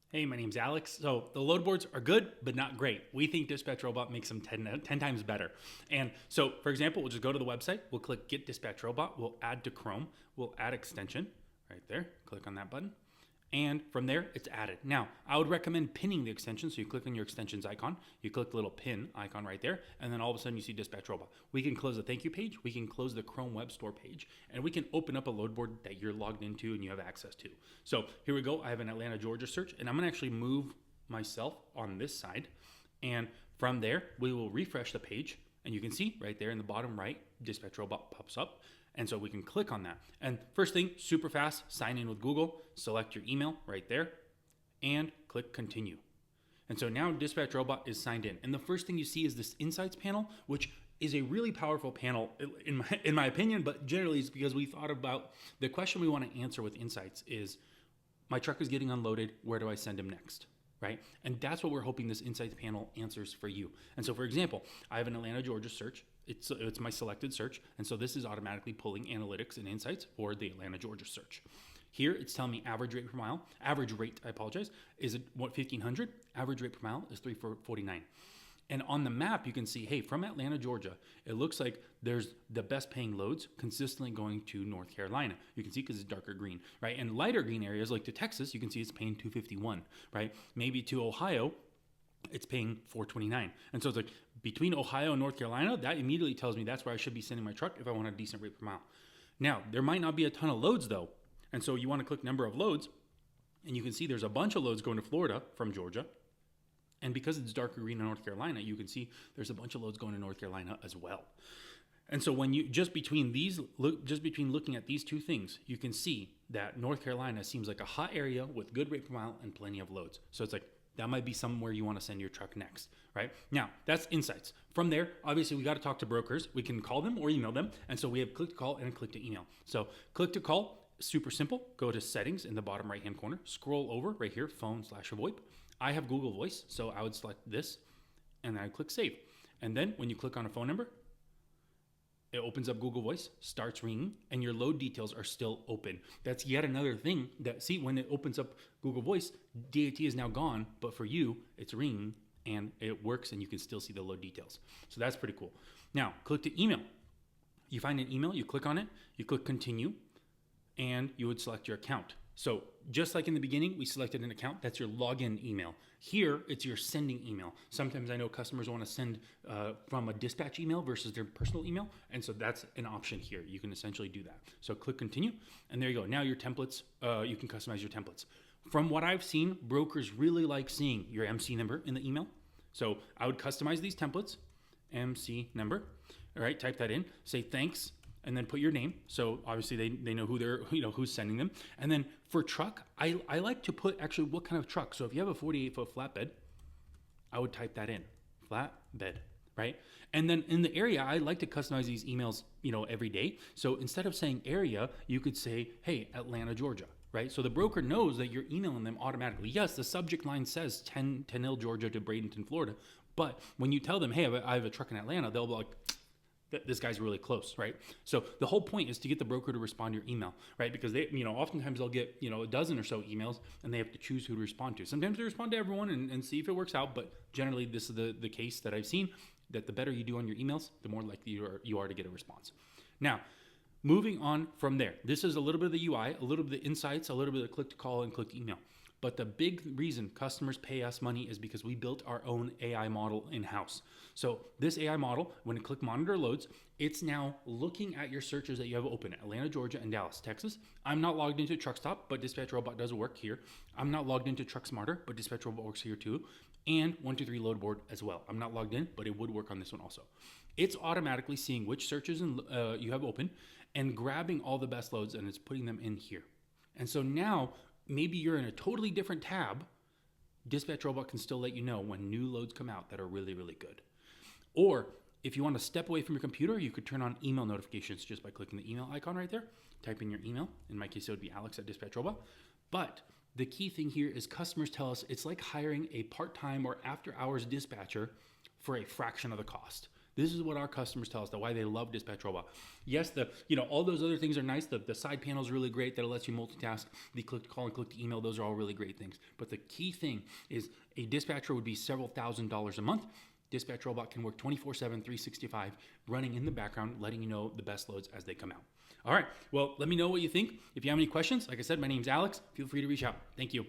Hey, my name's Alex. So the load boards are good, but not great. We think Dispatch Robot makes them 10 times better. And so, for example, we'll just go to the website. We'll click Get Dispatch Robot. We'll add to Chrome. We'll add extension right there. Click on that button. And from there, it's added. Now, I would recommend pinning the extension. So you click on your extensions icon, you click the little pin icon right there, and then all of a sudden you see Dispatch Robot. We can close the thank you page, we can close the Chrome Web Store page, and we can open up a load board that you're logged into and you have access to. So here we go. I have an Atlanta, Georgia search, and I'm gonna actually move myself on this side. And from there, we will refresh the page, and you can see right there in the bottom right, Dispatch Robot pops up. And so we can click on that. And first thing, super fast, sign in with Google, select your email right there, and click continue. And so now Dispatch Robot is signed in. And the first thing you see is this Insights panel, which is a really powerful panel in my opinion, but generally it's because we thought about the question we want to answer with Insights is, my truck is getting unloaded, where do I send him next? Right? And that's what we're hoping this Insights panel answers for you. And so for example, I have an Atlanta, Georgia search. It's my selected search. And so this is automatically pulling analytics and insights for the Atlanta, Georgia search. Here it's telling me average rate per mile. Average rate, I apologize, is 1,500. Average rate per mile is 349. And on the map, you can see, hey, from Atlanta, Georgia, it looks like there's the best paying loads consistently going to North Carolina. You can see because it's darker green, right? And lighter green areas like to Texas, you can see it's paying 251, right? Maybe to Ohio, it's paying 429. And so it's like between Ohio and North Carolina, that immediately tells me that's where I should be sending my truck if I want a decent rate per mile. Now, there might not be a ton of loads though. And so you want to click number of loads, and you can see there's a bunch of loads going to Florida from Georgia. And because it's darker green in North Carolina, you can see there's a bunch of loads going to North Carolina as well. And so when you just between looking at these two things, you can see that North Carolina seems like a hot area with good rate per mile and plenty of loads. So it's like that might be somewhere you want to send your truck next, right? Now, that's Insights. From there, obviously, we got to talk to brokers. We can call them or email them. And so we have click to call and click to email. So click to call, super simple. Go to settings in the bottom right-hand corner. Scroll over right here, phone/VoIP. I have Google Voice, so I would select this, and then I click save. And then when you click on a phone number, it opens up Google Voice, starts ringing, and your load details are still open. That's yet another thing that, see, when it opens up Google Voice, DAT is now gone, but for you, it's ringing, and it works, and you can still see the load details. So that's pretty cool. Now, click to email. You find an email, you click on it, you click continue, and you would select your account. So just like in the beginning, we selected an account, that's your login email. Here, it's your sending email. Sometimes I know customers want to send from a dispatch email versus their personal email. And so that's an option here. You can essentially do that. So click continue, and there you go. Now your templates, you can customize your templates. From what I've seen, brokers really like seeing your MC number in the email. So I would customize these templates, MC number, all right, type that in, say thanks, and then put your name. So obviously they know who's sending them. And then for truck, I like to put actually what kind of truck. So if you have a 48-foot flatbed, I would type that in, flatbed, right? And then in the area, I like to customize these emails, every day. So instead of saying area, you could say, hey, Atlanta, Georgia, right? So the broker knows that you're emailing them automatically. Yes, the subject line says 10-Hill, Georgia to Bradenton, Florida. But when you tell them, hey, I have a truck in Atlanta, they'll be like, this guy's really close, right? So the whole point is to get the broker to respond to your email, right? Because they, oftentimes they'll get, a dozen or so emails, and they have to choose who to respond to. Sometimes they respond to everyone and see if it works out, but generally this is the case that I've seen, that the better you do on your emails, the more likely you are to get a response. Now, moving on from there, this is a little bit of the UI, a little bit of the insights, a little bit of click to call and click to email. But the big reason customers pay us money is because we built our own AI model in-house. So this AI model, when you click monitor loads, it's now looking at your searches that you have open, Atlanta, Georgia, and Dallas, Texas. I'm not logged into TruckStop, but Dispatch Robot does work here. I'm not logged into TruckSmarter, but Dispatch Robot works here too. And 123 Load Board as well. I'm not logged in, but it would work on this one also. It's automatically seeing which searches you have open and grabbing all the best loads, and it's putting them in here. And so now, maybe you're in a totally different tab, Dispatch Robot can still let you know when new loads come out that are really, really good. Or if you want to step away from your computer, you could turn on email notifications just by clicking the email icon right there. Type in your email. In my case, it would be alex@dispatchrobot. But the key thing here is customers tell us it's like hiring a part-time or after-hours dispatcher for a fraction of the cost. This is what our customers tell us that why they love Dispatch Robot. Yes, all those other things are nice. The side panel is really great that it lets you multitask. The click to call and click to email, those are all really great things. But the key thing is a dispatcher would be several $1,000s a month. Dispatch Robot can work 24/7, 365, running in the background, letting you know the best loads as they come out. All right, well, let me know what you think. If you have any questions, like I said, my name's Alex. Feel free to reach out. Thank you.